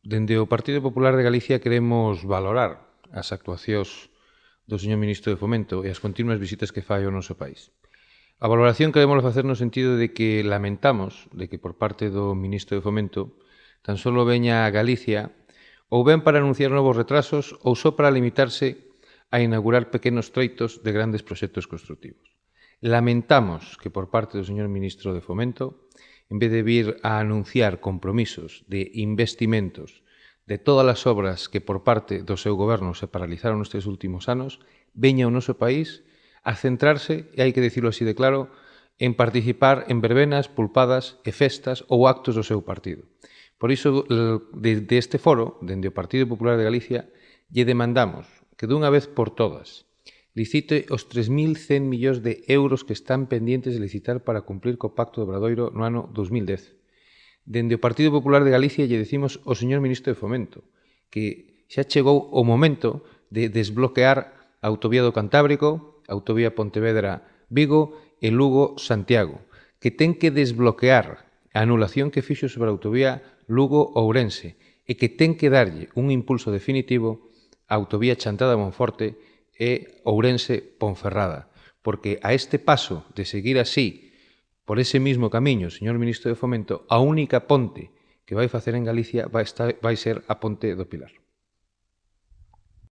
Dende o Partido Popular de Galicia queremos valorar as actuacións do señor Ministro de Fomento e as continuas visitas que fai ao noso país. A valoración queremos facer no sentido de que lamentamos de que por parte do Ministro de Fomento tan solo veña a Galicia ou ben para anunciar novos retrasos ou só para limitarse a inaugurar pequenos treitos de grandes proxectos constructivos. Lamentamos que por parte do señor Ministro de Fomento, en vez de vir a anunciar compromisos de investimentos de todas as obras que por parte do seu goberno se paralizaron nestes últimos anos, veña ao noso país a centrarse, e hai que dicirlo así de claro, en participar en verbenas, pulpadas e festas ou actos do seu partido. Por iso, desde este foro, dende o Partido Popular de Galicia, lle demandamos que dunha vez por todas licite os 3.100 millóns de euros que están pendientes de licitar para cumplir co Pacto de Obradoiro no ano 2010. Dende o Partido Popular de Galicia lle decimos ao señor Ministro de Fomento que xa chegou o momento de desbloquear a autovía do Cantábrico, a autovía Pontevedra-Vigo e Lugo-Santiago, que ten que desbloquear a anulación que fixo sobre a autovía Lugo-Ourense e que ten que darlle un impulso definitivo á autovía Chantada-Monforte e Ourense-Ponferrada, porque a este paso de seguir así, por ese mismo camiño, señor Ministro de Fomento, a única ponte que vai facer en Galicia vai ser a ponte do Pilar.